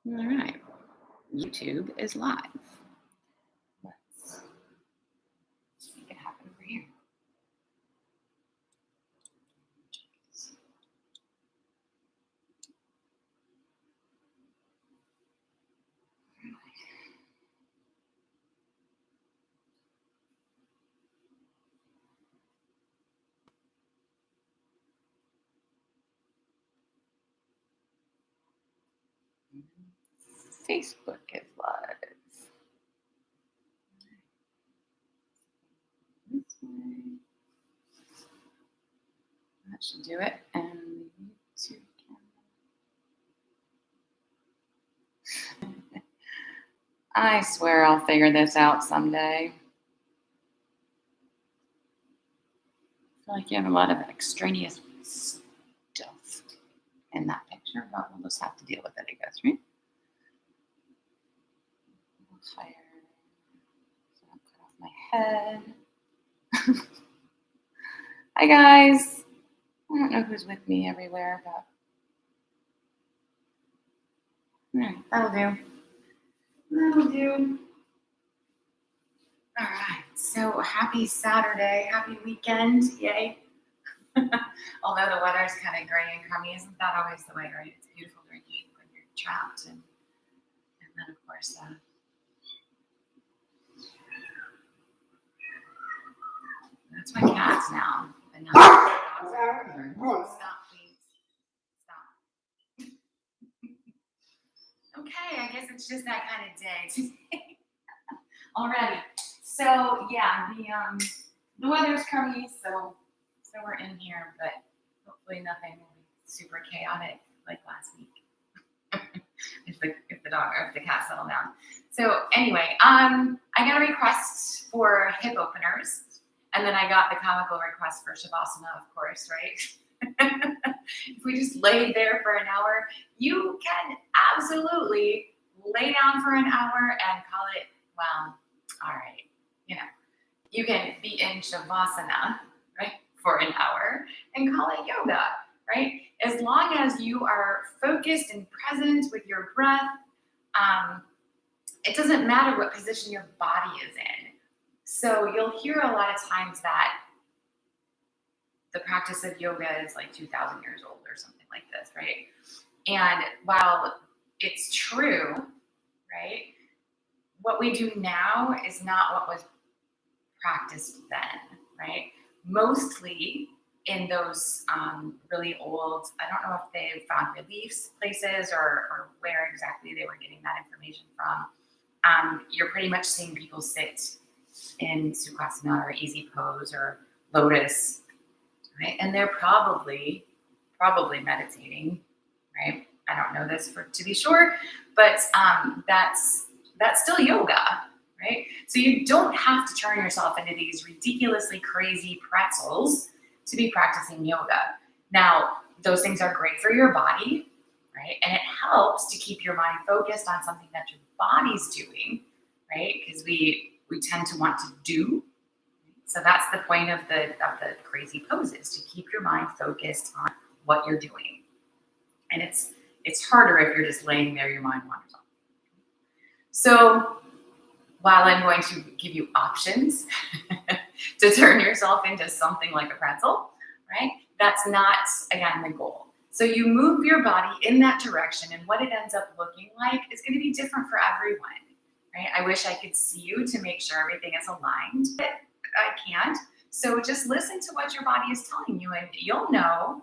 All right. YouTube is live. Let's make it happen over here. Facebook is live. This way. That should do it. And YouTube camera. I swear I'll figure this out someday. I feel like you have a lot of extraneous stuff in that picture, but we'll just have to deal with it, I guess, right? Higher. So I'll cut off my head. Hi, guys. I don't know who's with me everywhere, but that'll do. That'll do. All right. So happy Saturday. Happy weekend. Yay. Although the weather's kind of gray and crummy, isn't that always the way, right? It's beautiful during heat when you're trapped. And then, of course, that's my cats now. And now stop, please. Stop. Okay, I guess it's just that kind of day today. Already. So yeah, the weather's crummy, so we're in here, but hopefully nothing will be super chaotic like last week. if the cat settle down. So anyway, I got a request for hip openers, and then I got the comical request for Shavasana, of course, right? If we just laid there for an hour, you can absolutely lay down for an hour and call it, well, all right, you can be in Shavasana, right, for an hour and call it yoga, right? As long as you are focused and present with your breath, it doesn't matter what position your body is in. So you'll hear a lot of times that the practice of yoga is like 2,000 years old or something like this, right? And while it's true, right, what we do now is not what was practiced then, right? Mostly in those really old, I don't know if they found reliefs places or where exactly they were getting that information from. You're pretty much seeing people sit in Sukhasana or easy pose or lotus, right? And they're probably meditating, right? I don't know this to be sure, but that's still yoga, right? So you don't have to turn yourself into these ridiculously crazy pretzels to be practicing yoga. Now, those things are great for your body, right? And it helps to keep your mind focused on something that your body's doing, right? Because we tend to want to do. So that's the point of the crazy poses, to keep your mind focused on what you're doing. And it's harder if you're just laying there, your mind wanders off. So while I'm going to give you options to turn yourself into something like a pretzel, right? That's not, again, the goal. So you move your body in that direction, and what it ends up looking like is going to be different for everyone, right? I wish I could see you to make sure everything is aligned, but I can't. So just listen to what your body is telling you, and you'll know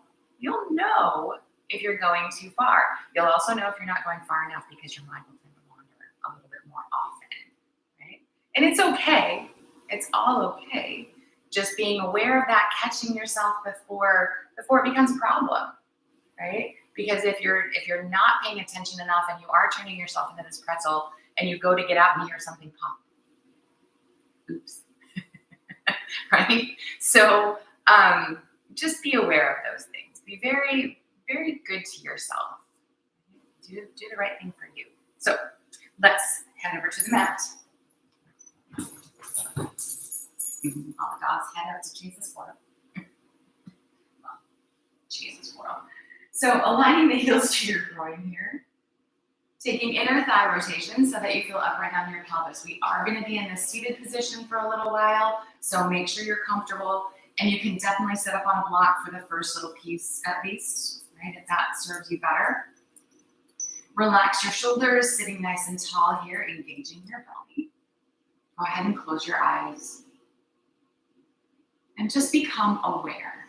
if you're going too far. You'll also know if you're not going far enough, because your mind will tend to wander a little bit more often, right? And it's okay. It's all okay. Just being aware of that, catching yourself before it becomes a problem, right? Because if you're not paying attention enough and you are turning yourself into this pretzel and you go to get out and you hear something pop, oops, right? So just be aware of those things. Be very, very good to yourself. Do the right thing for you. So let's head over to the mat. All the dogs head out to Jesus world. Jesus world. So aligning the heels to your groin here. Taking inner thigh rotation so that you feel upright on your pelvis. We are going to be in this seated position for a little while, so make sure you're comfortable, and you can definitely sit up on a block for the first little piece at least, right, if that serves you better. Relax your shoulders, sitting nice and tall here, engaging your belly. Go ahead and close your eyes. And just become aware.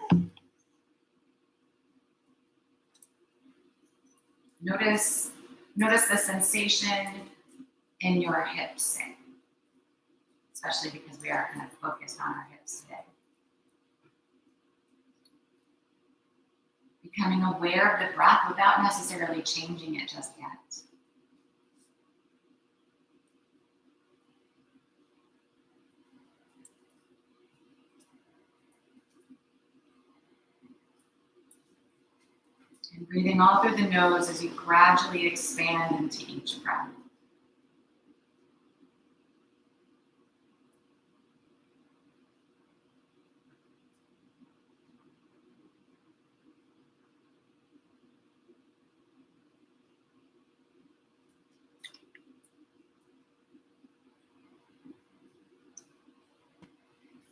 Notice the sensation in your hips, especially because we are kind of focused on our hips today. Becoming aware of the breath without necessarily changing it just yet. And breathing all through the nose as you gradually expand into each breath.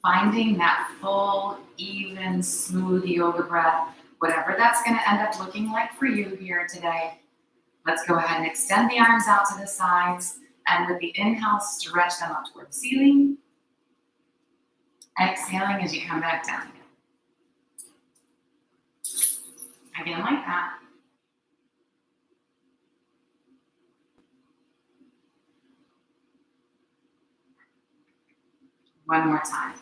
Finding that full, even, smooth yoga breath, whatever that's going to end up looking like for you here today. Let's go ahead and extend the arms out to the sides, and with the inhale, stretch them up toward the ceiling. Exhaling as you come back down again. Again, like that. One more time.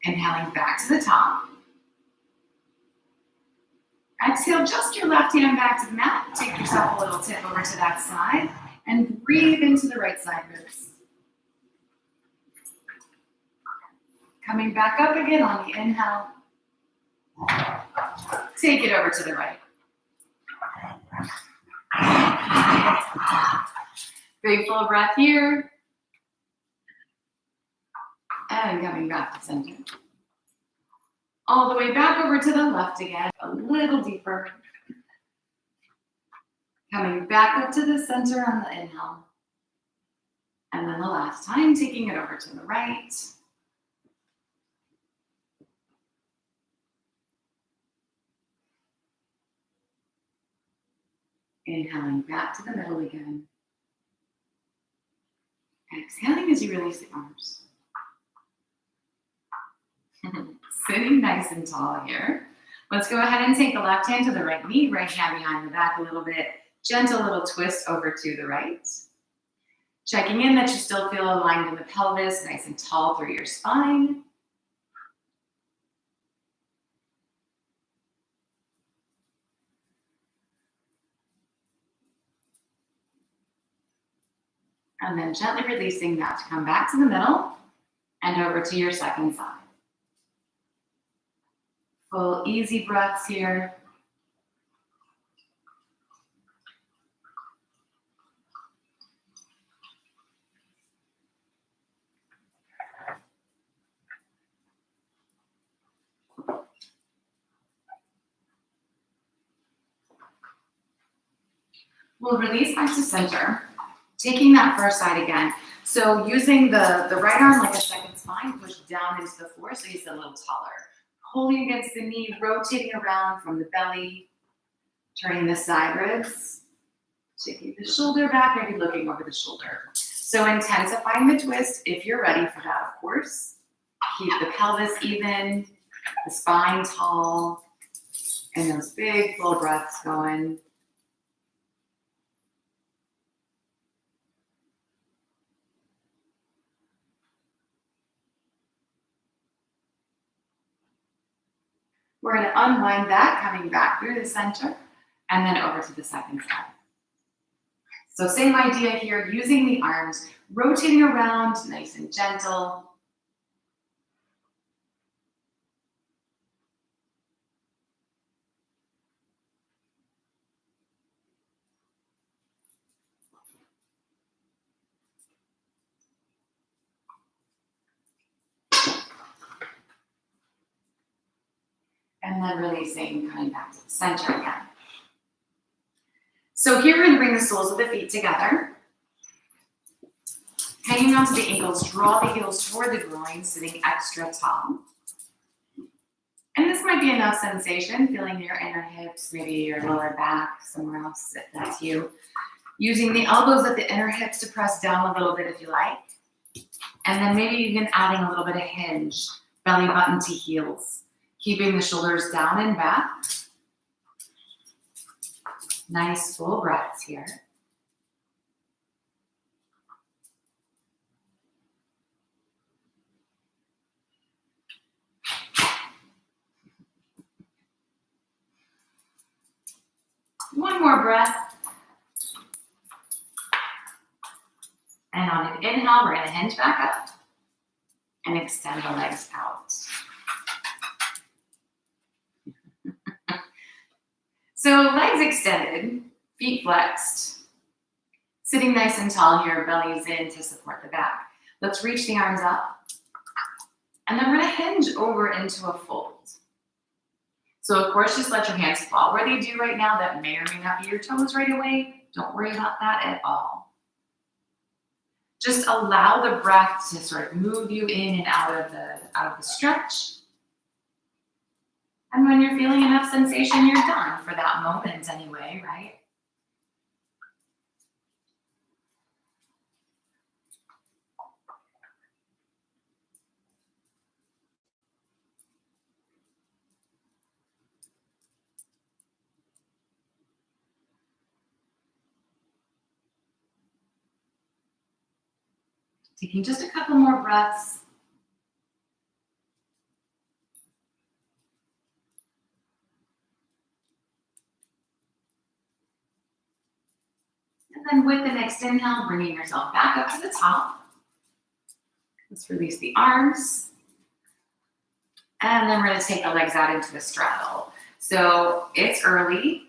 Inhaling back to the top. Exhale, just your left hand back to the mat. Take yourself a little tip over to that side and breathe into the right side ribs. Coming back up again on the inhale. Take it over to the right. Big full breath here. And coming back to center. All the way back over to the left again, a little deeper. Coming back up to the center on the inhale. And then the last time, taking it over to the right. Inhaling back to the middle again. Exhaling as you release the arms. Sitting nice and tall here. Let's go ahead and take the left hand to the right knee, right hand behind the back a little bit. Gentle little twist over to the right. Checking in that you still feel aligned in the pelvis, nice and tall through your spine. And then gently releasing that to come back to the middle and over to your second side. Full easy breaths here. We'll release back to center, taking that first side again. So using the right arm like a second spine, push down into the floor so you sit a little taller. Pulling against the knee, rotating around from the belly, turning the side ribs, taking the shoulder back, maybe looking over the shoulder. So intensifying the twist if you're ready for that, of course. Keep the pelvis even, the spine tall, and those big full breaths going. We're going to unwind that, coming back through the center, and then over to the second side. So same idea here, using the arms, rotating around, nice and gentle. And then releasing, coming back to the center again. So here we're going to bring the soles of the feet together. Hanging onto the ankles, draw the heels toward the groin, sitting extra tall. And this might be enough sensation, feeling your inner hips, maybe your lower back, somewhere else if that's you. Using the elbows at the inner hips to press down a little bit if you like. And then maybe even adding a little bit of hinge, belly button to heels. Keeping the shoulders down and back. Nice full breaths here. One more breath. And on an inhale, we're going to hinge back up and extend the legs out. So legs extended, feet flexed, sitting nice and tall here, bellies in to support the back. Let's reach the arms up, and then we're going to hinge over into a fold. So of course, just let your hands fall where they do right now. That may or may not be your toes right away. Don't worry about that at all. Just allow the breath to sort of move you in and out of the stretch. And when you're feeling enough sensation, you're done for that moment anyway, right? Taking just a couple more breaths. And then with the next inhale, bringing yourself back up to the top. Let's release the arms. And then we're going to take the legs out into a straddle. So it's early.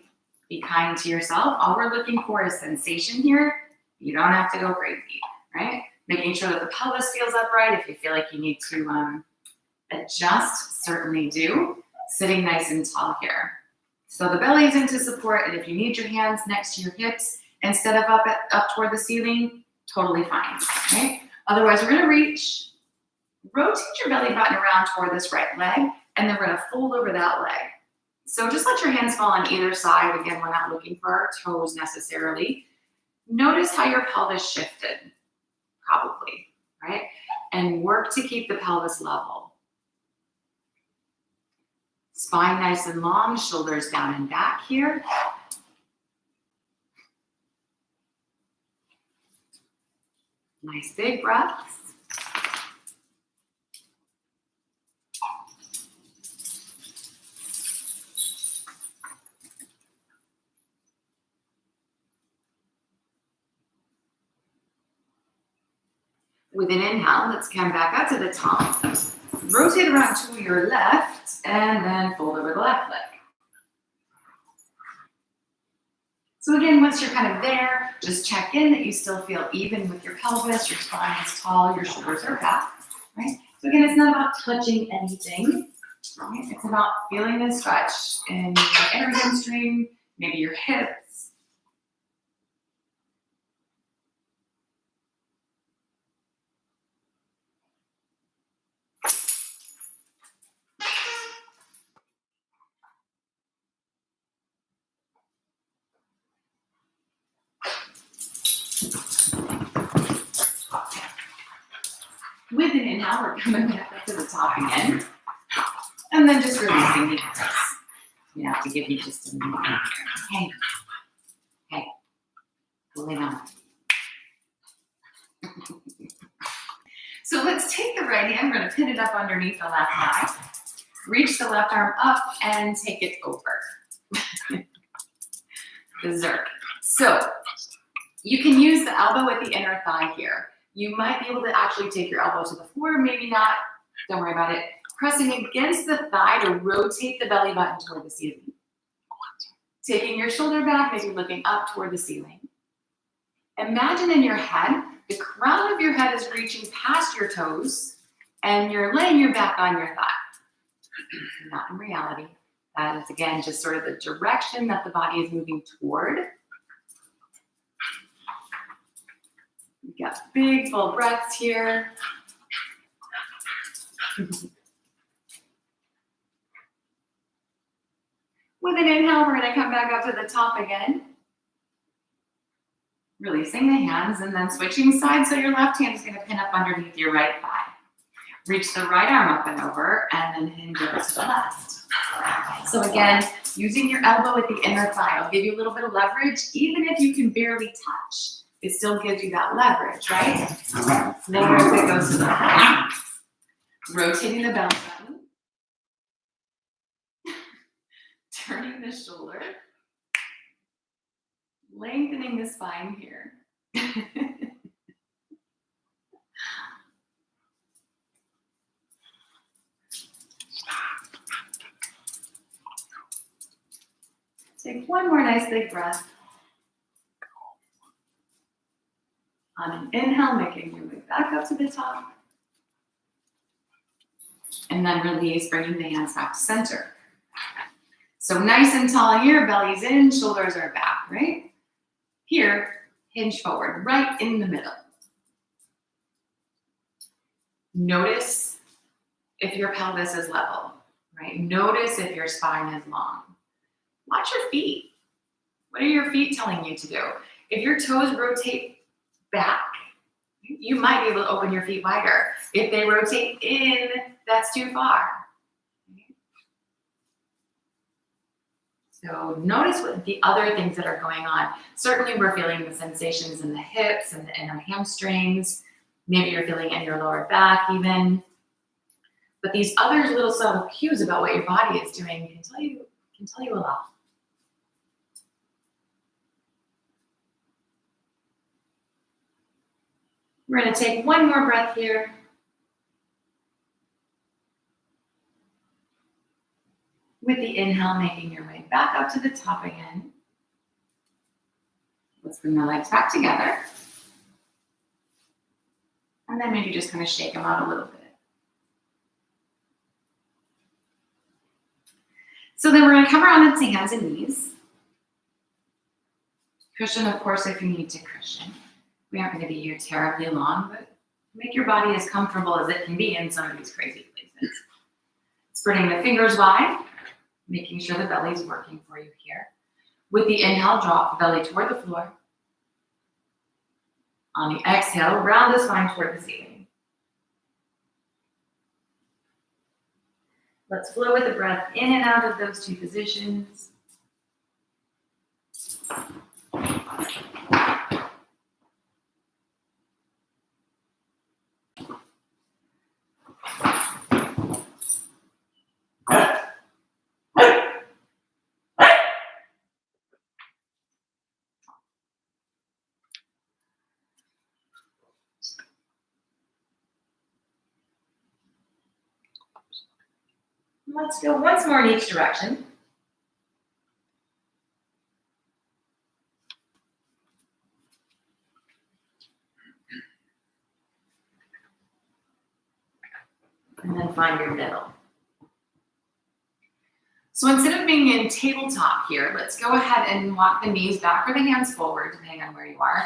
Be kind to yourself. All we're looking for is sensation here. You don't have to go crazy, right? Making sure that the pelvis feels upright. If you feel like you need to adjust, certainly do. Sitting nice and tall here. So the belly's into support, and if you need your hands next to your hips instead of up toward the ceiling, totally fine, okay? Otherwise, we're gonna reach, rotate your belly button around toward this right leg, and then we're gonna fold over that leg. So just let your hands fall on either side. Again, we're not looking for our toes necessarily. Notice how your pelvis shifted, probably, right? And work to keep the pelvis level. Spine nice and long, shoulders down and back here. Nice big breaths. With an inhale, let's come back up to the top. Rotate around to your left and then fold over the left leg. So again, once you're kind of there, just check in that you still feel even with your pelvis, your spine is tall, your shoulders are back, right? So again, it's not about touching anything, right? It's about feeling the stretch in your inner hamstring, maybe your hips. With an inhale, we're coming back up to the top again. And then just releasing the arms. You have to give you just a minute. Hey. Hey. Pulling on. So let's take the right hand. We're going to pin it up underneath the left thigh. Reach the left arm up and take it over. Berserk. So you can use the elbow at the inner thigh here. You might be able to actually take your elbow to the floor, maybe not. Don't worry about it. Pressing against the thigh to rotate the belly button toward the ceiling. Taking your shoulder back, maybe looking up toward the ceiling. Imagine in your head, the crown of your head is reaching past your toes, and you're laying your back on your thigh. Not in reality. That is, again, just sort of the direction that the body is moving toward. We've got big, full breaths here. With an inhale, we're going to come back up to the top again. Releasing the hands and then switching sides. So your left hand is going to pin up underneath your right thigh. Reach the right arm up and over and then hinge over to the left. So again, using your elbow at the inner thigh will give you a little bit of leverage. Even if you can barely touch, it still gives you that leverage, right? Floor as it goes to the front. Rotating the belly button. Turning the shoulder. Lengthening the spine here. Take one more nice big breath. On an inhale, making your way back up to the top. And then release, bringing the hands back to center. So nice and tall here, belly's in, shoulders are back, right? Here, hinge forward, right in the middle. Notice if your pelvis is level, right? Notice if your spine is long. Watch your feet. What are your feet telling you to do? If your toes rotate back, you might be able to open your feet wider. If they rotate in, that's too far. So notice what the other things that are going on. Certainly we're feeling the sensations in the hips and the inner hamstrings. Maybe you're feeling in your lower back even. But these other little subtle cues about what your body is doing can tell you a lot. We're going to take one more breath here. With the inhale, making your way back up to the top again. Let's bring the legs back together. And then maybe just kind of shake them out a little bit. So then we're going to come around into hands and knees. Cushion, of course, if you need to cushion. We aren't going to be here terribly long, but make your body as comfortable as it can be in some of these crazy places. Spreading the fingers wide, making sure the belly is working for you here. With the inhale, drop the belly toward the floor. On the exhale, round the spine toward the ceiling. Let's flow with the breath in and out of those two positions. Let's go once more in each direction. And then find your middle. So instead of being in tabletop here, let's go ahead and walk the knees back or the hands forward, depending on where you are,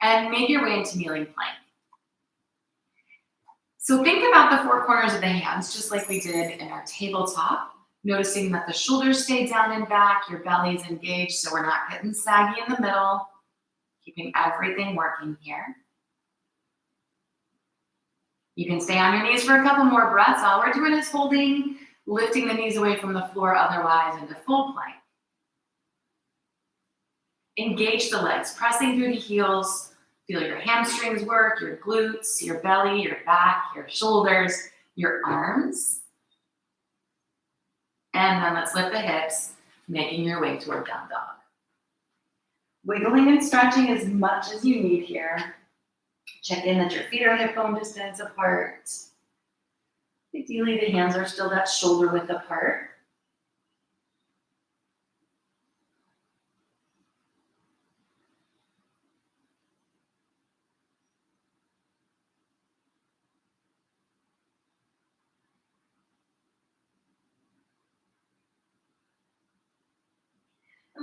and make your way into kneeling plank. So think about the four corners of the hands, just like we did in our tabletop, noticing that the shoulders stay down and back, your belly's engaged, so we're not getting saggy in the middle, keeping everything working here. You can stay on your knees for a couple more breaths. All we're doing is holding, lifting the knees away from the floor, otherwise into full plank. Engage the legs, pressing through the heels. Feel your hamstrings work, your glutes, your belly, your back, your shoulders, your arms. And then let's lift the hips, making your way toward down dog. Wiggling and stretching as much as you need here. Check in that your feet are hip bone distance apart. Ideally, the hands are still that shoulder width apart.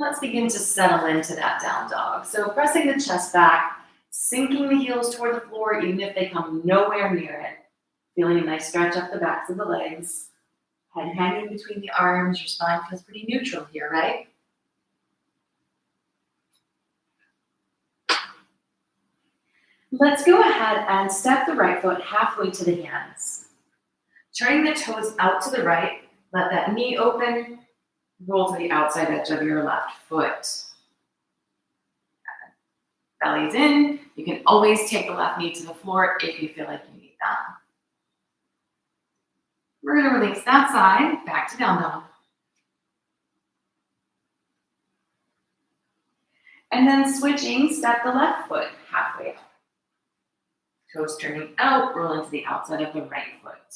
Let's begin to settle into that down dog. So pressing the chest back, sinking the heels toward the floor, even if they come nowhere near it. Feeling a nice stretch up the backs of the legs. Head hanging between the arms. Your spine feels pretty neutral here, right? Let's go ahead and step the right foot halfway to the hands. Turning the toes out to the right, let that knee open, roll to the outside edge of your left foot. Belly's in. You can always take the left knee to the floor if you feel like you need that. We're going to release that side, back to down dog. And then switching, step the left foot halfway up. Toes turning out, roll into the outside of the right foot.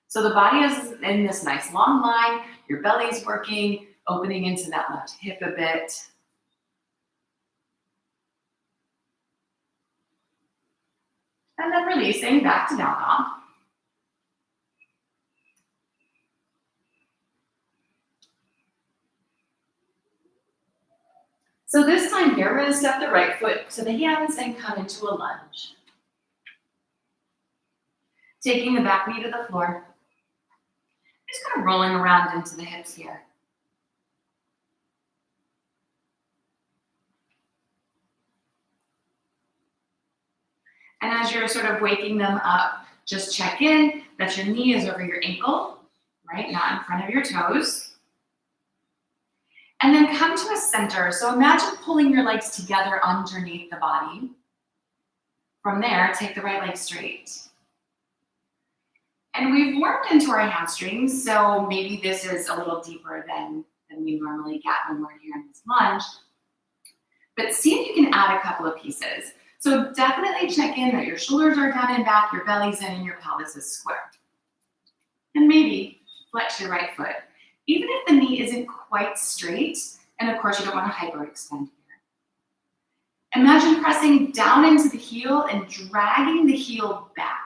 So the body is in this nice long line, your belly's working, opening into that left hip a bit. And then releasing back to down dog. So this time here, we're going to step the right foot to the hands and come into a lunge. Taking the back knee to the floor. Just kind of rolling around into the hips here. And as you're sort of waking them up, just check in that your knee is over your ankle, right? Not in front of your toes. And then come to a center. So imagine pulling your legs together underneath the body. From there, take the right leg straight. And we've warmed into our hamstrings, so maybe this is a little deeper than we normally get when we're here in this lunge. But see if you can add a couple of pieces. So definitely check in that your shoulders are down and back, your belly's in, and your pelvis is square. And maybe flex your right foot. Even if the knee isn't quite straight, and of course you don't want to hyperextend here. Imagine pressing down into the heel and dragging the heel back.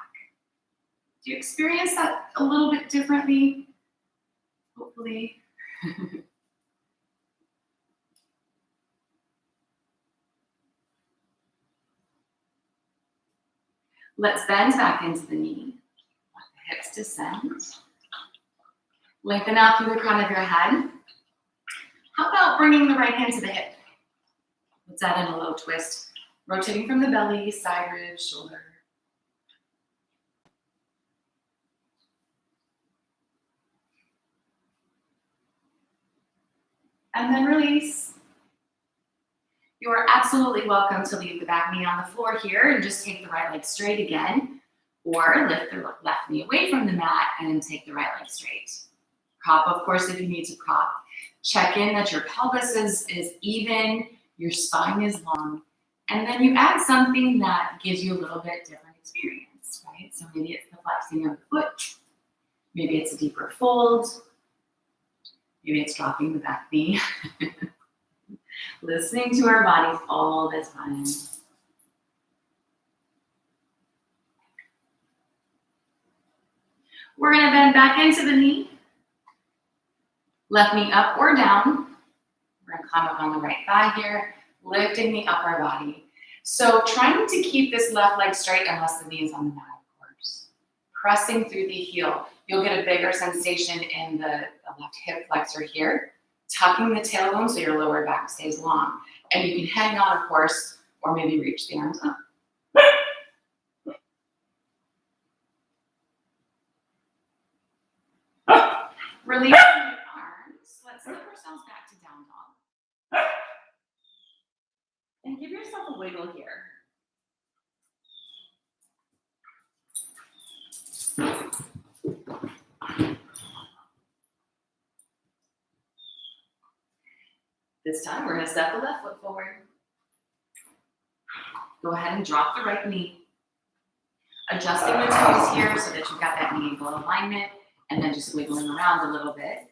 Do you experience that a little bit differently? Hopefully. Let's bend back into the knee. Let the hips descend. Lengthen out through the crown of your head. How about bringing the right hand to the hip? Let's add in a little twist. Rotating from the belly, side ribs, shoulder. And then release. You are absolutely welcome to leave the back knee on the floor here and just take the right leg straight again, or lift the left knee away from the mat and take the right leg straight. Prop, of course, if you need to prop. Check in that your pelvis is even, your spine is long, and then you add something that gives you a little bit different experience, right? So maybe it's the flexing of the foot, maybe it's a deeper fold, maybe it's dropping the back knee. Listening to our bodies all the time. We're going to bend back into the knee. Left knee up or down. We're going to climb up on the right thigh here, lifting the upper body. So trying to keep this left leg straight unless the knee is on the mat, of course. Pressing through the heel. You'll get a bigger sensation in the left hip flexor here. Tucking the tailbone so your lower back stays long. And you can hang on, of course, or maybe reach the arms up. Releasing your arms. Let's slip ourselves back to down dog. And give yourself a wiggle here. This time, we're going to step the left foot forward. Go ahead and drop the right knee. Adjusting the toes here so that you've got that knee ankle alignment, and then just wiggling around a little bit.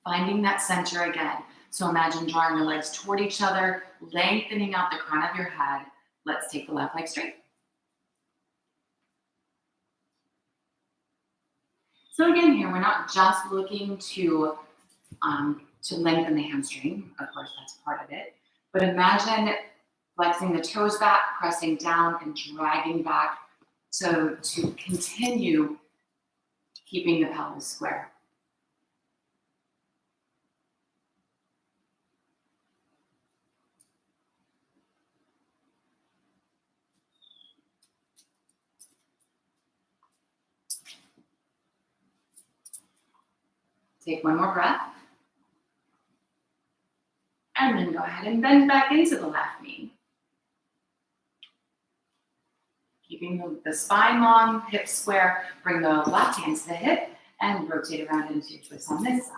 Finding that center again. So imagine drawing the legs toward each other, lengthening out the crown of your head. Let's take the left leg straight. So again, here, we're not just looking to lengthen the hamstring. Of course, that's part of it. But imagine flexing the toes back, pressing down, and dragging back to continue keeping the pelvis square. Take one more breath. And then go ahead and bend back into the left knee. Keeping the spine long, hips square. Bring the left hand to the hip and rotate around into your twist on this side.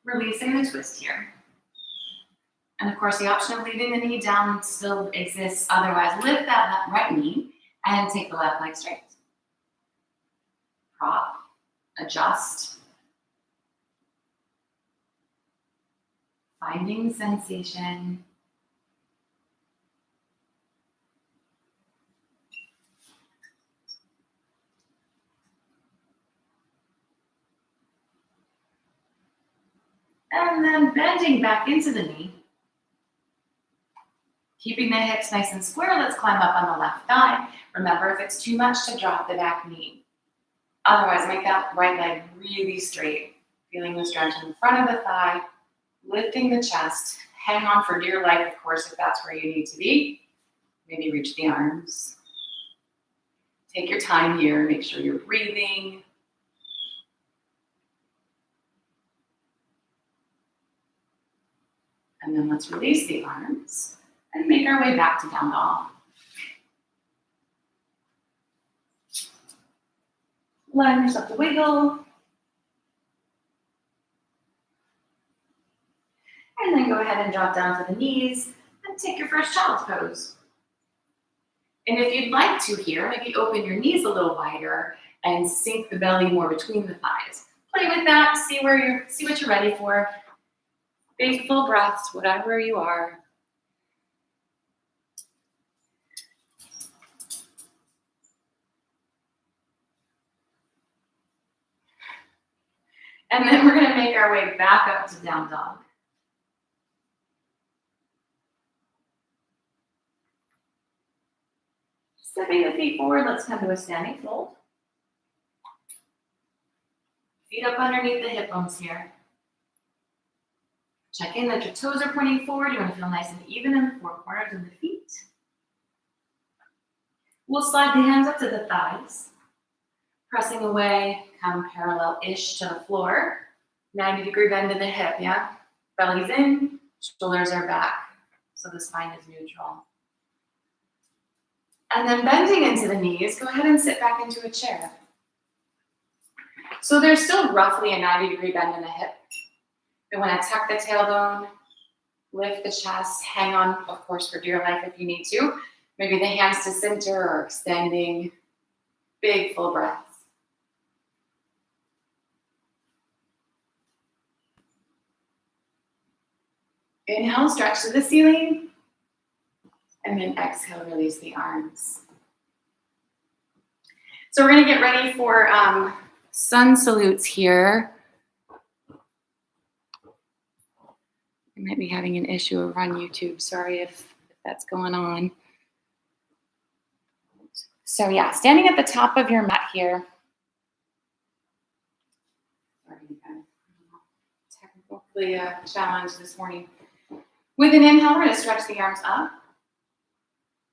Releasing the twist here. And of course, the option of leaving the knee down still exists. Otherwise, lift that right knee and take the left leg straight. Prop, adjust. Finding sensation. And then bending back into the knee. Keeping the hips nice and square, let's climb up on the left thigh. Remember, if it's too much, to drop the back knee. Otherwise, make that right leg really straight. Feeling the stretch in the front of the thigh, lifting the chest. Hang on for dear life, of course, if that's where you need to be. Maybe reach the arms. Take your time here, make sure you're breathing. And then let's release the arms and make our way back to down dog. Allow yourself to wiggle. And then go ahead and drop down to the knees and take your first child's pose. And if you'd like to here, maybe open your knees a little wider and sink the belly more between the thighs. Play with that, see what you're ready for. Big full breaths, whatever you are. And then we're gonna make our way back up to down dog. Stepping the feet forward, let's come to a standing fold. Feet up underneath the hip bones here. Check in that your toes are pointing forward. You want to feel nice and even in the four corners of the feet. We'll slide the hands up to the thighs. Pressing away, come parallel-ish to the floor. 90-degree bend in the hip, yeah? Belly's in, shoulders are back, so the spine is neutral. And then bending into the knees, go ahead and sit back into a chair. So there's still roughly a 90-degree bend in the hip. You want to tuck the tailbone, lift the chest, hang on, of course, for dear life if you need to. Maybe the hands to center or extending. Big full breaths. Inhale, stretch to the ceiling. And then exhale, release the arms. So we're going to get ready for sun salutes here. I might be having an issue over on YouTube. Sorry if that's going on. So yeah, standing at the top of your mat here. Sorry, technically challenge this morning. With an inhale, we're going to stretch the arms up.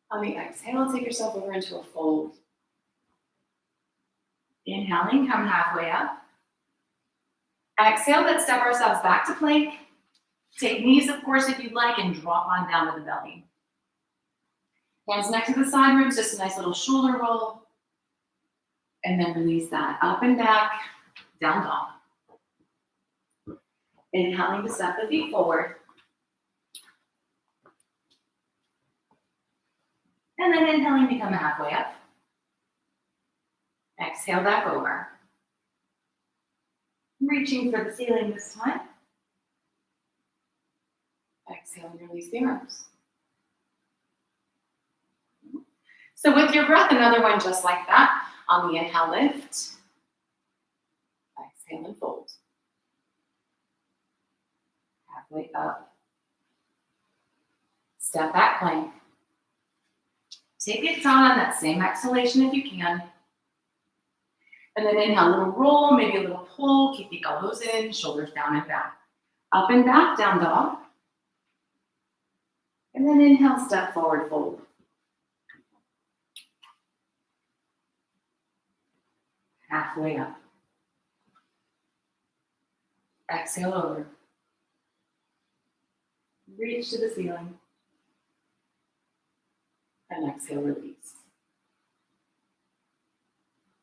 On the exhale, take yourself over into a fold. Inhaling, come halfway up. Exhale, let's step ourselves back to plank. Take knees, of course, if you'd like, and drop on down to the belly. Hands next to the side ribs, just a nice little shoulder roll. And then release that up and back, down dog. Inhaling to step the feet forward. And then inhaling to come halfway up. Exhale back over. Reaching for the ceiling this time. Exhale and release the arms. So with your breath, another one just like that. On the inhale, lift. Exhale and fold. Halfway up. Step back plank. Take it down on that same exhalation if you can. And then inhale, a little roll, maybe a little pull. Keep the elbows in, shoulders down and back. Up and back, down dog. And then inhale, step forward, fold. Halfway up. Exhale over. Reach to the ceiling. And exhale, release.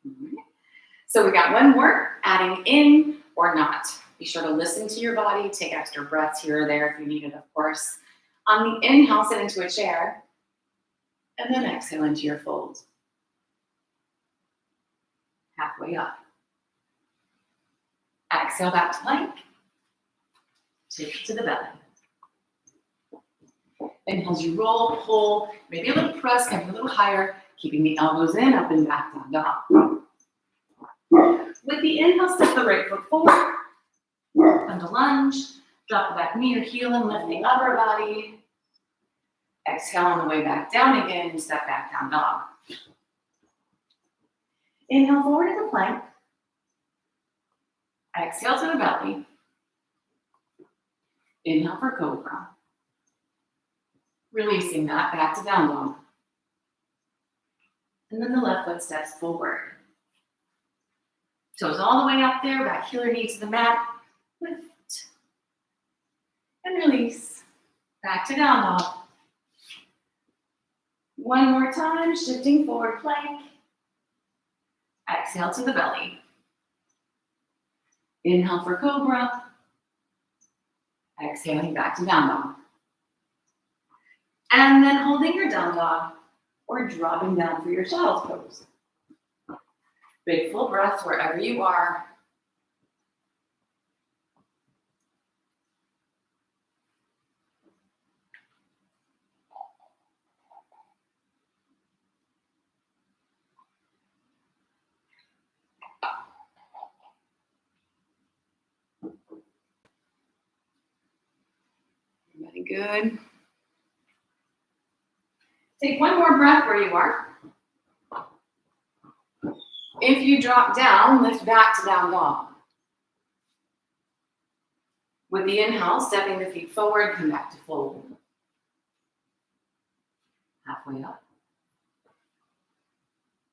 All right. So we got one more, adding in or not. Be sure to listen to your body, take extra breaths here or there if you need it, of course. On the inhale, sit into a chair, and then exhale into your fold. Halfway up. Exhale back to plank. Take it to the belly. Inhale as you roll, pull, maybe a little press, maybe a little higher, keeping the elbows in, up and back, down dog. With the inhale, step the right foot forward, come to lunge, drop the back knee or heel and lift the upper body. Exhale on the way back down again, and step back, down dog. Inhale forward into plank. Exhale to the belly. Inhale for cobra. Releasing that back to down dog. And then the left foot steps forward. Toes all the way up there, back heel or knee to the mat. Lift. And release. Back to down dog. One more time, shifting forward plank. Exhale to the belly. Inhale for cobra. Exhaling back to down dog. And then holding your down dog or dropping down for your child's pose. Big full breaths wherever you are. Everybody good? Take one more breath where you are. If you drop down, lift back to down dog. With the inhale, stepping the feet forward, come back to fold. Halfway up.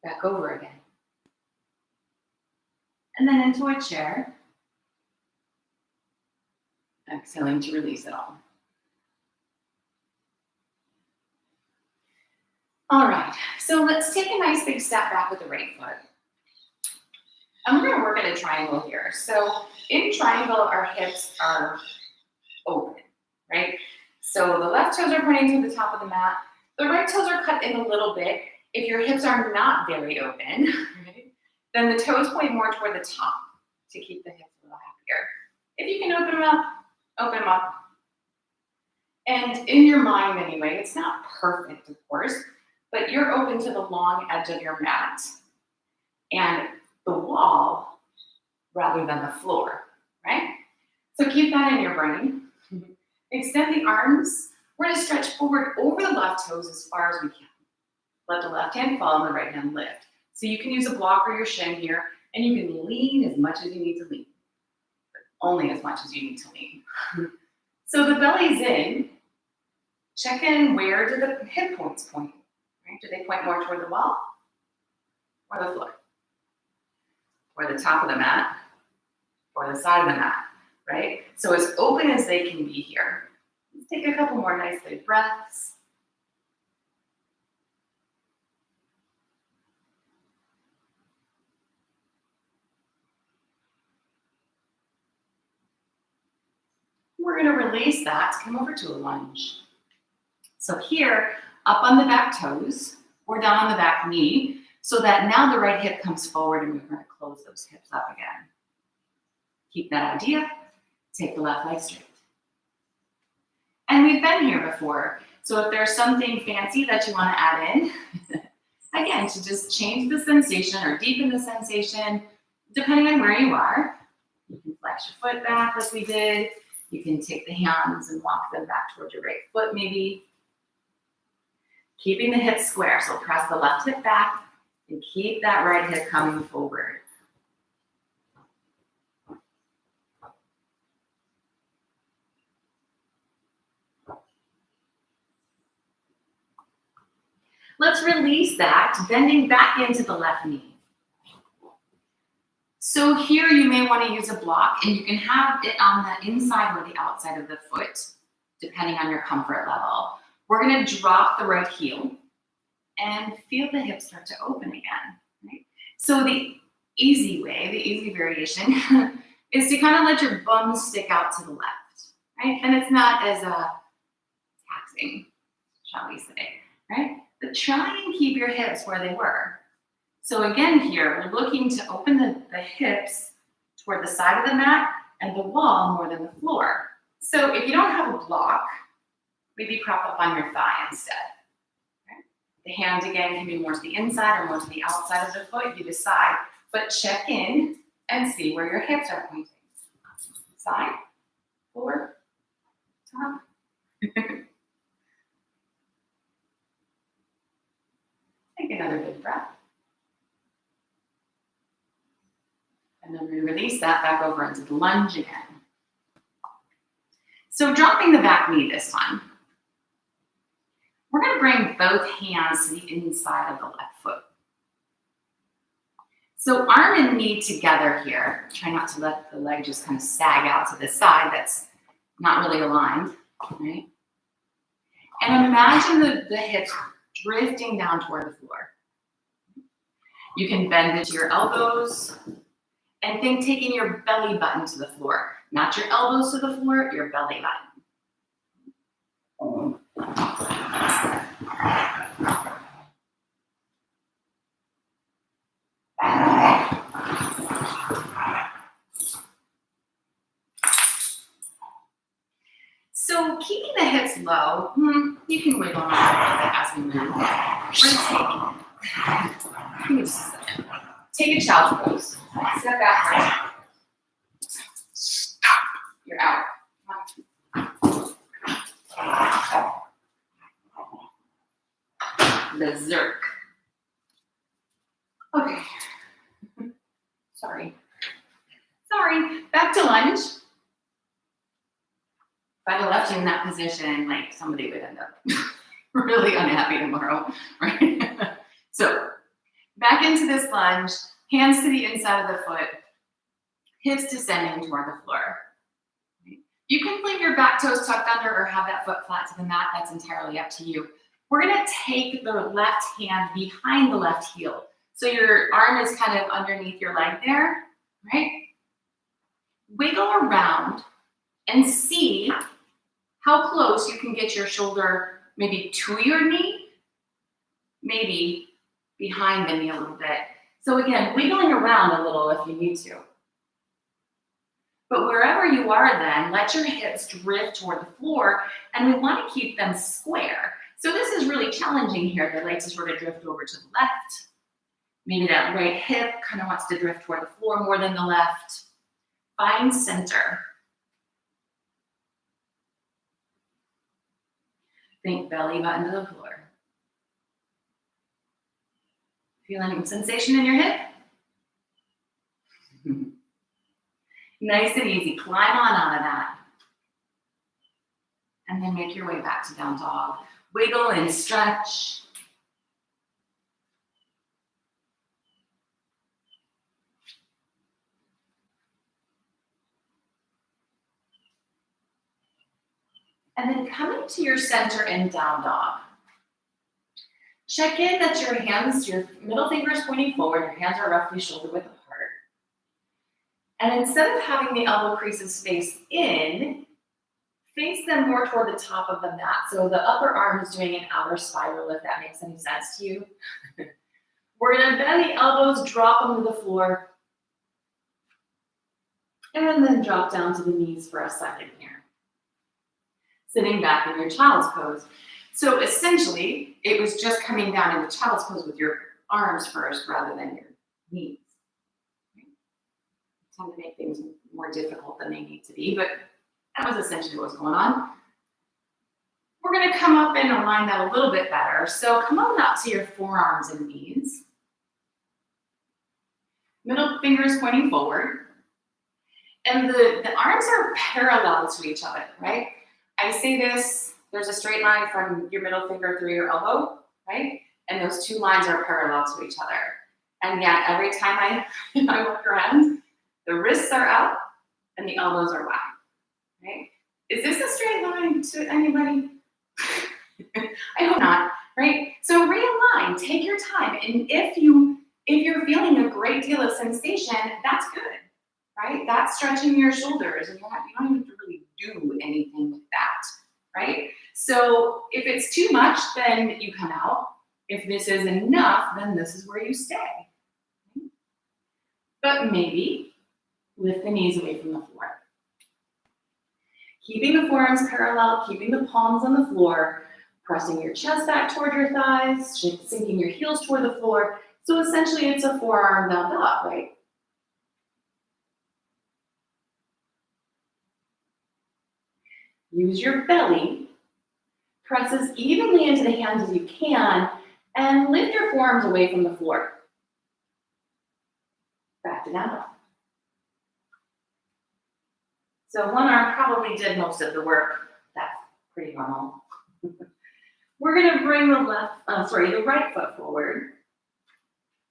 Back over again. And then into a chair. Exhaling to release it all. All right, so let's take a nice big step back with the right foot. And we're gonna work at a triangle here. So in triangle, our hips are open, right? So the left toes are pointing to the top of the mat. The right toes are cut in a little bit. If your hips are not very open, right, then the toes point more toward the top to keep the hips a little happier. If you can open them up, open them up. And in your mind anyway, it's not perfect, of course, but you're open to the long edge of your mat and the wall rather than the floor, right? So keep that in your brain. Extend the arms. We're gonna stretch forward over the left toes as far as we can. Let the left hand fall and the right hand lift. So you can use a block or your shin here, and you can lean as much as you need to lean, but only as much as you need to lean. So the belly's in. Check in, where do the hip points point? Right? Do they point more toward the wall or the floor? Or the top of the mat, or the side of the mat, right? So as open as they can be here. Let's take a couple more nice big breaths. We're gonna release that to come over to a lunge. So here, up on the back toes or down on the back knee, so that now the right hip comes forward and we're going to close those hips up again. Keep that idea. Take the left leg straight. And we've been here before, so if there's something fancy that you want to add in, again, to just change the sensation or deepen the sensation, depending on where you are, you can flex your foot back like we did. You can take the hands and walk them back towards your right foot maybe. Keeping the hips square, so press the left hip back and keep that right hip coming forward. Let's release that, bending back into the left knee. So here you may want to use a block, and you can have it on the inside or the outside of the foot, depending on your comfort level. We're going to drop the right heel and feel the hips start to open again. Right? So the easy way, the easy variation, is to kind of let your bum stick out to the left, right? And it's not as taxing, shall we say, right? But try and keep your hips where they were. So again here, we're looking to open the hips toward the side of the mat and the wall more than the floor. So if you don't have a block, maybe prop up on your thigh instead. Okay? The hand again can be more to the inside or more to the outside of the foot, you decide. But check in and see where your hips are pointing. Side, floor, top. Take another big breath. And then we release that back over into the lunge again. So dropping the back knee this time. We're going to bring both hands to the inside of the left foot. So arm and knee together here. Try not to let the leg just kind of sag out to the side. That's not really aligned, right? And imagine the hips drifting down toward the floor. You can bend into your elbows and think taking your belly button to the floor. Not your elbows to the floor, your belly button. So keeping the hips low, you can wiggle them a little bit as we move. We're going to take a child's pose. Step back. You're out. Berserk. Okay. Sorry. Back to lunge. If I left you in that position, like somebody would end up really unhappy tomorrow, right? So back into this lunge, hands to the inside of the foot, hips descending toward the floor. You can leave your back toes tucked under or have that foot flat to the mat. That's entirely up to you. We're going to take the left hand behind the left heel. So your arm is kind of underneath your leg there, right? Wiggle around and see how close you can get your shoulder maybe to your knee, maybe behind the knee a little bit. So again, wiggling around a little if you need to. But wherever you are then, let your hips drift toward the floor, and we want to keep them square. So this is really challenging here. They like to sort of drift over to the left. Maybe that right hip kind of wants to drift toward the floor more than the left. Find center. Think belly button to the floor. Feel any sensation in your hip? Nice and easy. Climb on out of that. And then make your way back to down dog. Wiggle and stretch. And then coming to your center in down dog. Check in that your hands, your middle finger is pointing forward, your hands are roughly shoulder width apart. And instead of having the elbow creases face in, face them more toward the top of the mat. So the upper arm is doing an outer spiral, if that makes any sense to you. We're gonna bend the elbows, drop them to the floor, and then drop down to the knees for a second here. Sitting back in your child's pose. So essentially, it was just coming down into child's pose with your arms first rather than your knees. Right? Tend to make things more difficult than they need to be, but that was essentially what was going on. We're going to come up and align that a little bit better. So come on up to your forearms and knees. Middle fingers pointing forward. And the arms are parallel to each other, right? I say this, there's a straight line from your middle finger through your elbow, right? And those two lines are parallel to each other. And yet every time I look around, the wrists are up and the elbows are wide, right? Is this a straight line to anybody? I hope not, right? So realign, take your time. And if you're feeling a great deal of sensation, that's good, right? That's stretching your shoulders and you don't have to really do anything with that, right? So if it's too much, then you come out. If this is enough, then this is where you stay. But maybe lift the knees away from the floor. Keeping the forearms parallel, keeping the palms on the floor, pressing your chest back toward your thighs, sinking your heels toward the floor. So essentially it's a forearm down dog, right? Use your belly, press as evenly into the hands as you can, and lift your forearms away from the floor. Back to down dog. So one arm probably did most of the work. That's pretty normal. We're gonna bring the right foot forward.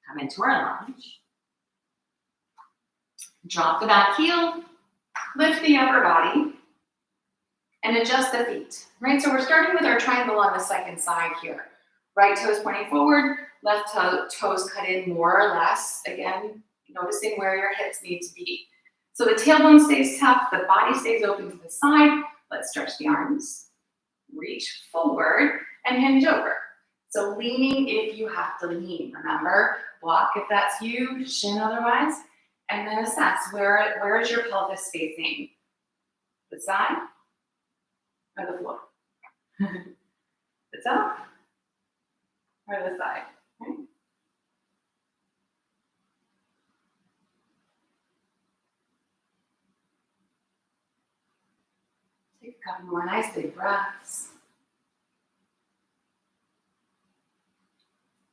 Come into our lunge. Drop the back heel, lift the upper body, and adjust the feet, right? So we're starting with our triangle on the second side here. Right toes pointing forward, left toes cut in more or less. Again, noticing where your hips need to be. So the tailbone stays tucked, the body stays open to the side. Let's stretch the arms. Reach forward and hinge over. So leaning if you have to lean. Remember, block if that's you, shin otherwise, and then assess where is your pelvis facing? The side or the floor? The top or the side? Okay. Take a couple more nice big breaths.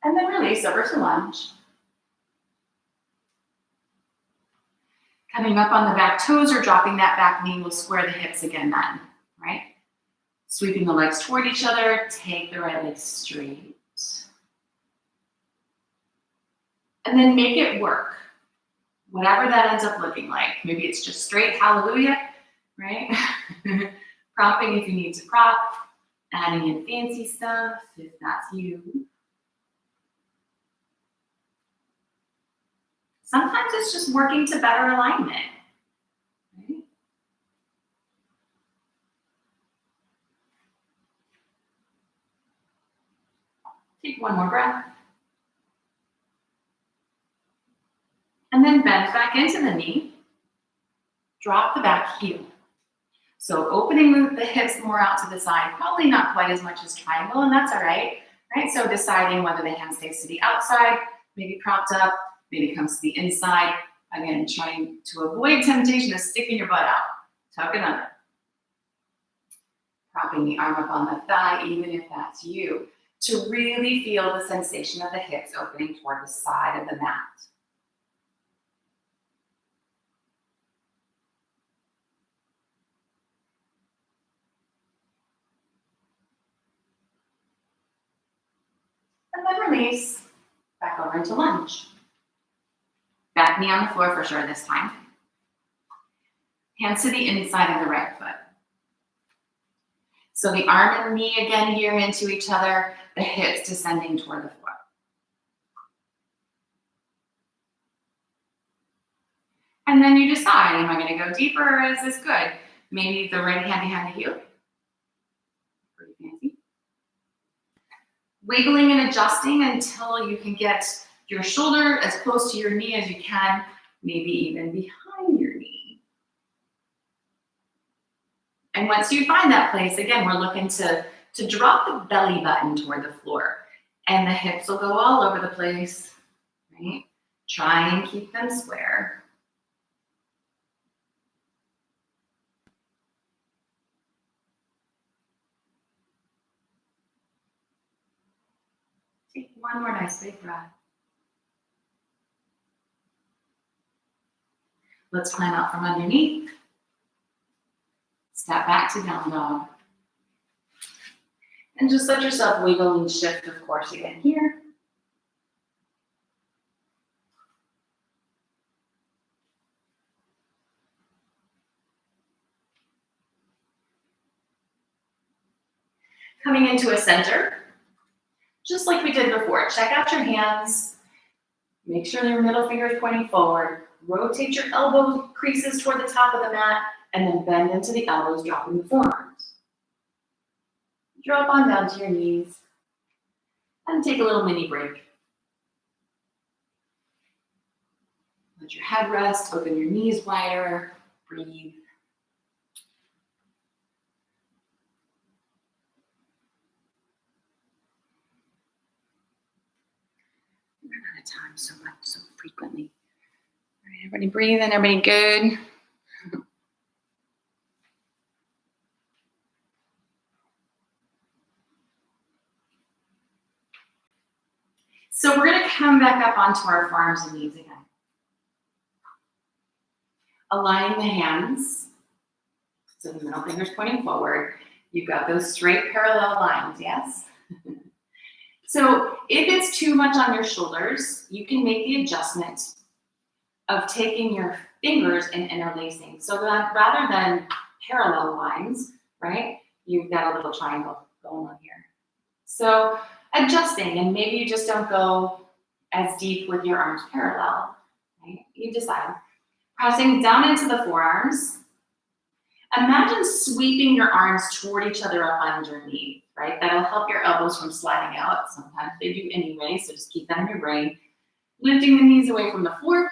And then release over to lunge. Coming up on the back toes or dropping that back knee will square the hips again then, right? Sweeping the legs toward each other, take the right leg straight. And then make it work. Whatever that ends up looking like. Maybe it's just straight hallelujah, right? Propping if you need to prop. Adding in fancy stuff if that's you. Sometimes it's just working to better alignment. Right? Take one more breath. And then bend back into the knee. Drop the back heel. So opening the hips more out to the side, probably not quite as much as triangle, and that's all right. Right? So deciding whether the hand stays to the outside, maybe propped up, maybe comes to the inside. Again, trying to avoid temptation of sticking your butt out. Tuck it under. Propping the arm up on the thigh, even if that's you, to really feel the sensation of the hips opening toward the side of the mat. And then release, back over into lunge. Back knee on the floor for sure this time. Hands to the inside of the right foot. So the arm and knee again here into each other, the hips descending toward the floor. And then you decide, am I going to go deeper or is this good? Maybe the right hand behind the heel. Pretty fancy. Wiggling and adjusting until you can get your shoulder as close to your knee as you can, maybe even behind your knee. And once you find that place, again, we're looking to drop the belly button toward the floor. And the hips will go all over the place, right? Try and keep them square. Take one more nice big breath. Let's climb out from underneath. Step back to down dog. And just let yourself wiggle and shift, of course, again here. Coming into a center, just like we did before. Check out your hands. Make sure your middle finger is pointing forward. Rotate your elbow creases toward the top of the mat, and then bend into the elbows, dropping the forearms. Drop on down to your knees, and take a little mini break. Let your head rest, open your knees wider, breathe. We run out of time so frequently. All right, everybody breathing, everybody good? So we're gonna come back up onto our forearms and knees again. Aligning the hands, so the middle finger's pointing forward. You've got those straight parallel lines, yes? So if it's too much on your shoulders, you can make the adjustment of taking your fingers and interlacing. So that rather than parallel lines, right, you've got a little triangle going on here. So adjusting, and maybe you just don't go as deep with your arms parallel, right? You decide. Pressing down into the forearms. Imagine sweeping your arms toward each other up underneath, right? That'll help your elbows from sliding out. Sometimes they do anyway, so just keep that in your brain. Lifting the knees away from the floor.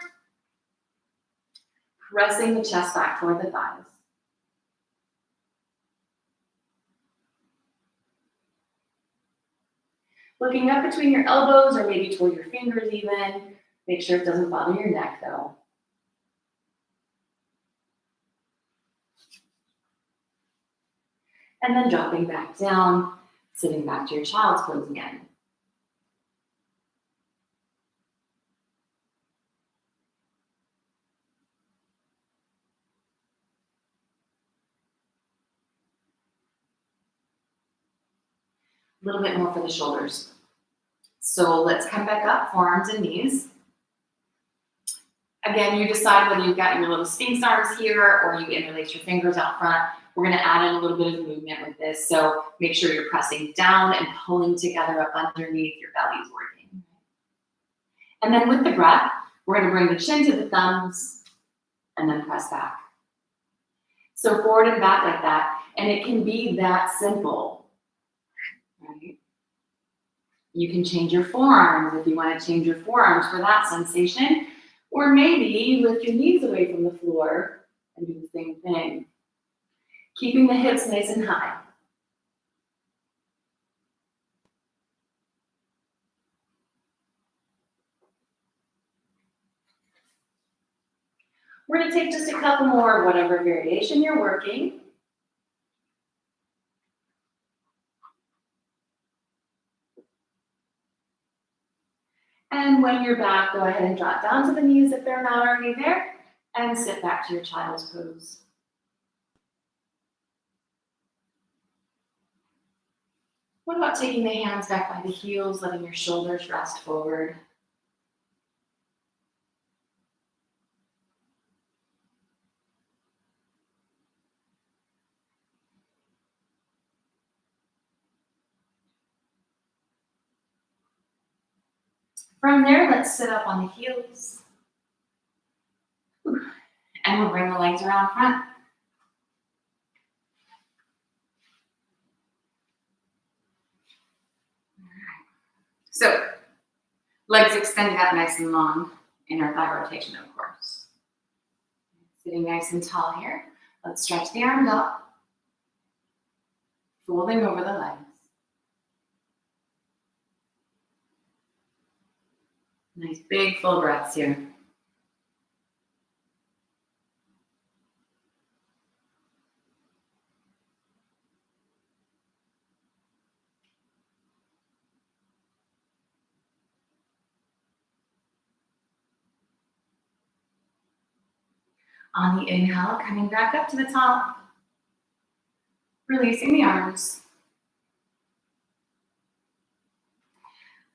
Pressing the chest back toward the thighs. Looking up between your elbows or maybe toward your fingers even. Make sure it doesn't bother your neck though. And then dropping back down, sitting back to your child's pose again. A little bit more for the shoulders. So let's come back up, forearms and knees. Again, you decide whether you've got your little sphinx arms here or you interlace your fingers out front. We're gonna add in a little bit of movement with this. So make sure you're pressing down and pulling together up underneath, your belly's working. And then with the breath, we're gonna bring the chin to the thumbs and then press back. So forward and back like that. And it can be that simple, right? You can change your forearms if you wanna change your forearms for that sensation. Or maybe lift your knees away from the floor and do the same thing. Keeping the hips nice and high. We're going to take just a couple more, whatever variation you're working. And when you're back, go ahead and drop down to the knees if they're not already there, and sit back to your child's pose. What about taking the hands back by the heels, letting your shoulders rest forward? From there, let's sit up on the heels. And we'll bring the legs around front. So legs extended out nice and long, inner thigh rotation, of course. Sitting nice and tall here. Let's stretch the arms up, folding over the legs. Nice big full breaths here. On the inhale, coming back up to the top, releasing the arms.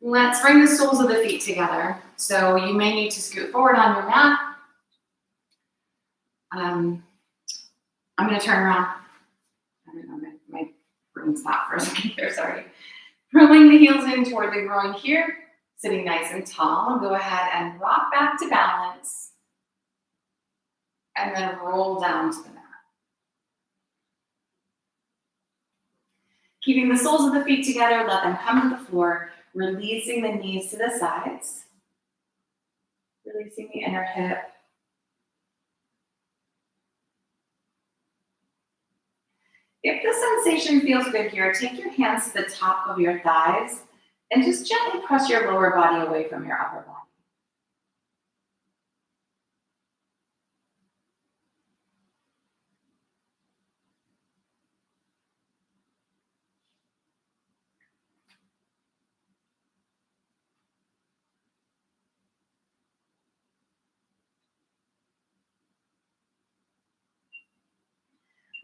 Let's bring the soles of the feet together. So you may need to scoot forward on your mat. I'm going to turn around. I don't know, my brain stopped for a second here, sorry. Rolling the heels in toward the groin here, sitting nice and tall. Go ahead and rock back to balance. And then roll down to the mat. Keeping the soles of the feet together, let them come to the floor, releasing the knees to the sides, releasing the inner hip. If the sensation feels good here, take your hands to the top of your thighs and just gently press your lower body away from your upper body.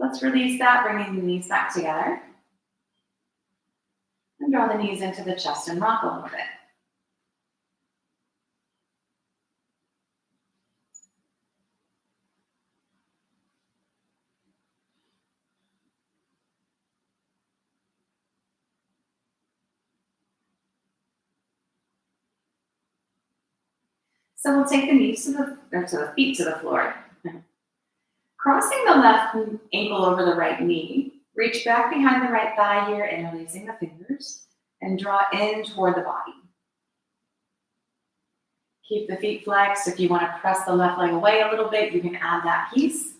Let's release that, bringing the knees back together. And draw the knees into the chest and rock a little bit. So we'll take the knees to the feet to the floor. Crossing the left ankle over the right knee, reach back behind the right thigh here and releasing the fingers, and draw in toward the body. Keep the feet flexed. If you want to press the left leg away a little bit, you can add that piece.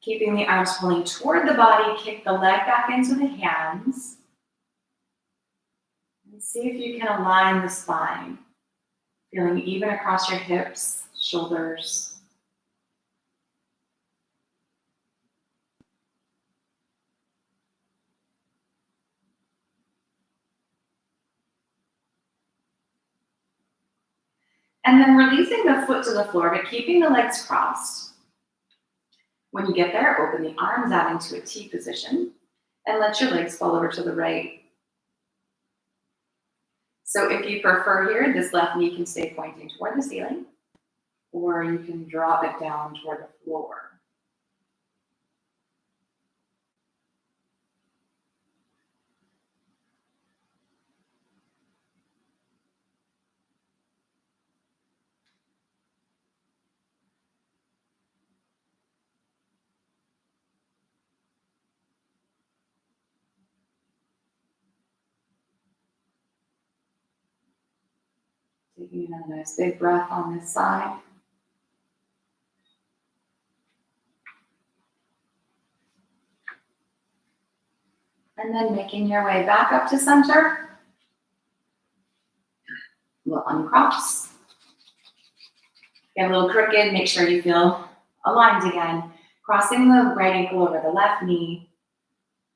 Keeping the arms pulling toward the body, kick the leg back into the hands. And see if you can align the spine. Feeling even across your hips, shoulders. And then releasing the foot to the floor, but keeping the legs crossed. When you get there, open the arms out into a T position and let your legs fall over to the right. So if you prefer here, this left knee can stay pointing toward the ceiling, or you can drop it down toward the floor. Taking another nice big breath on this side. And then making your way back up to center. We'll uncross. Get a little crooked, make sure you feel aligned again. Crossing the right ankle over the left knee.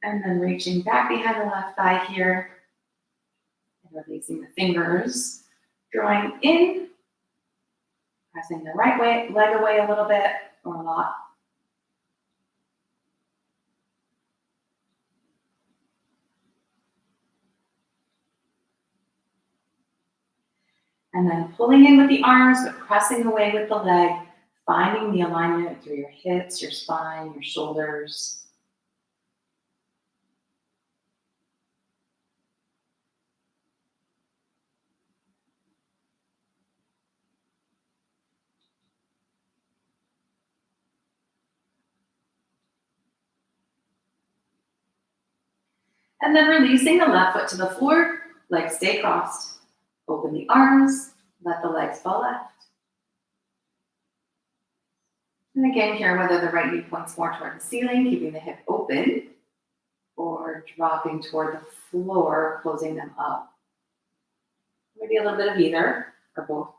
And then reaching back behind the left thigh here. And releasing the fingers. Drawing in. Pressing the right leg away a little bit or a lot. And then pulling in with the arms, but pressing away with the leg, finding the alignment through your hips, your spine, your shoulders. And then releasing the left foot to the floor, legs stay crossed. Open the arms, let the legs fall left. And again, here, whether the right knee points more toward the ceiling, keeping the hip open, or dropping toward the floor, closing them up. Maybe a little bit of either, or both.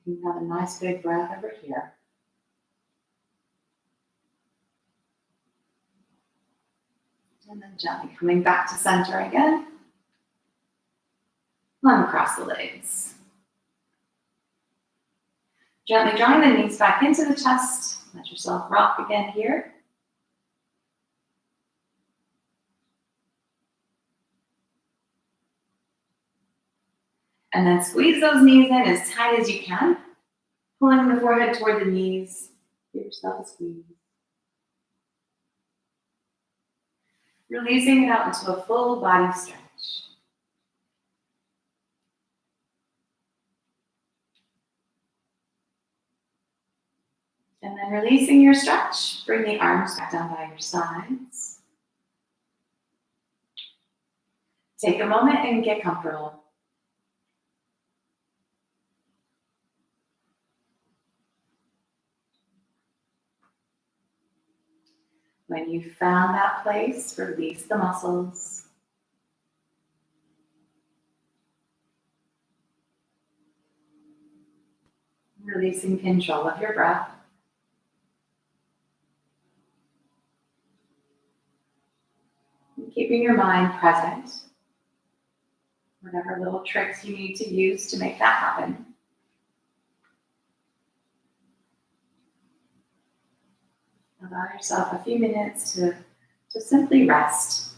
Taking another nice big breath over here. And then gently coming back to center again. Lunge across the legs. Gently drawing the knees back into the chest. Let yourself rock again here. And then squeeze those knees in as tight as you can. Pulling the forehead toward the knees. Give yourself a squeeze. Releasing it out into a full body stretch. And then releasing your stretch, bring the arms back down by your sides. Take a moment and get comfortable. When you've found that place, release the muscles. Releasing control of your breath. And keeping your mind present. Whatever little tricks you need to use to make that happen. Allow yourself a few minutes to simply rest.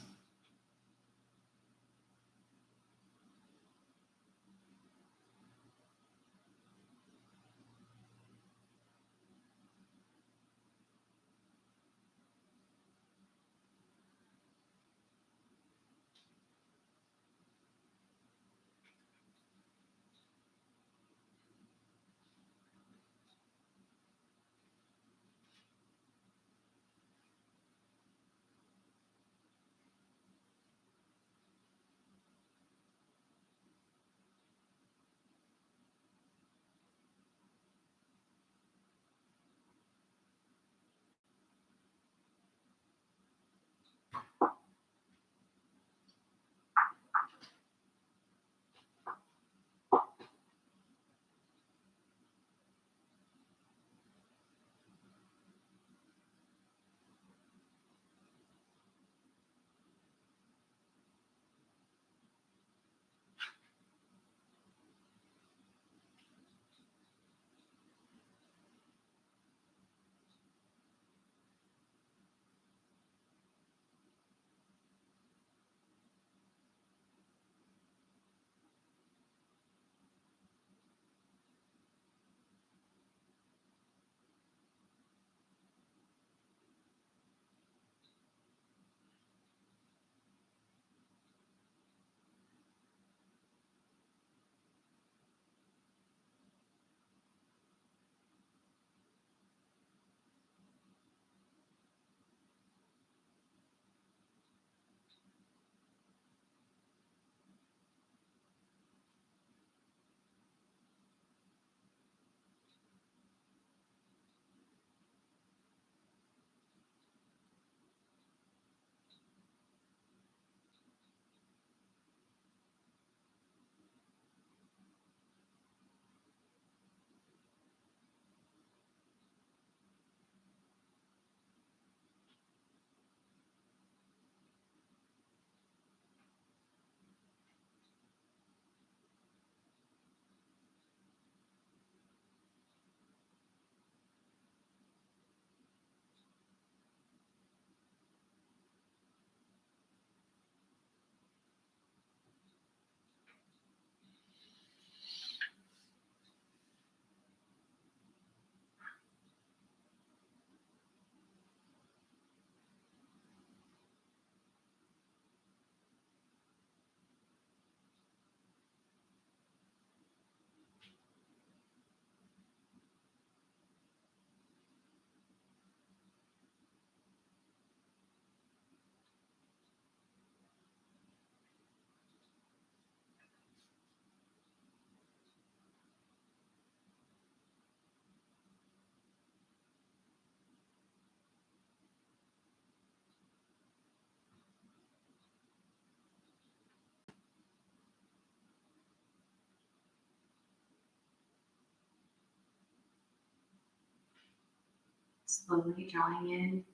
Slowly drawing in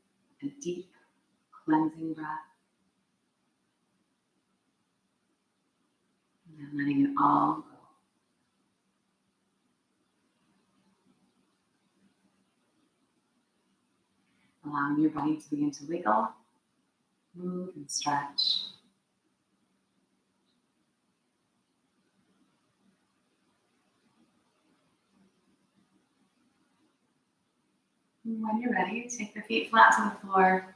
a deep cleansing breath. And then letting it all go. Allowing your body to begin to wiggle, move, and stretch. And when you're ready, take the feet flat to the floor,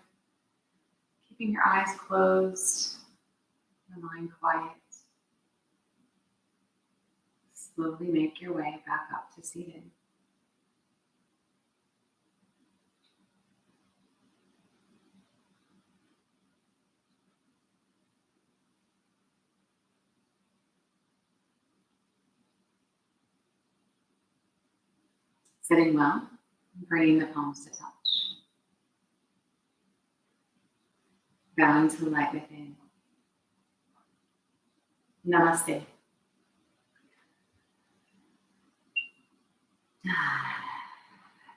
keeping your eyes closed, your mind quiet. Slowly make your way back up to seated. Sitting well, bringing the palms to touch. Bowing to the light within. Namaste.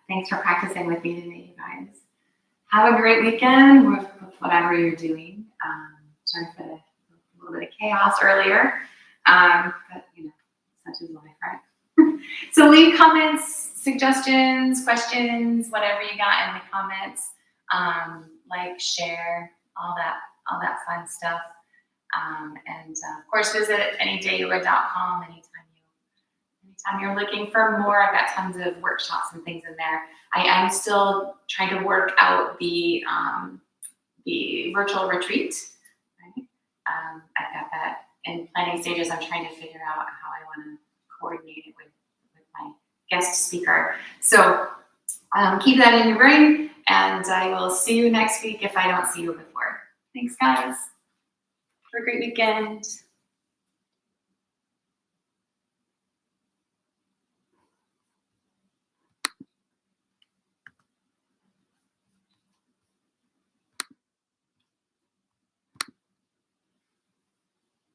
Thanks for practicing with me today, you guys. Have a great weekend with whatever you're doing. Sorry for a little bit of chaos earlier, but such is life, right? So leave comments, suggestions, questions, whatever you got in the comments. Like, share, all that fun stuff. And of course, visit anydayyoga.com anytime you're looking for more. I've got tons of workshops and things in there. I am still trying to work out the virtual retreat. Right? I've got that in planning stages. I'm trying to figure out how I want to coordinate it with my guest speaker. So keep that in your brain, and I will see you next week if I don't see you before. Thanks, guys. Have a great weekend.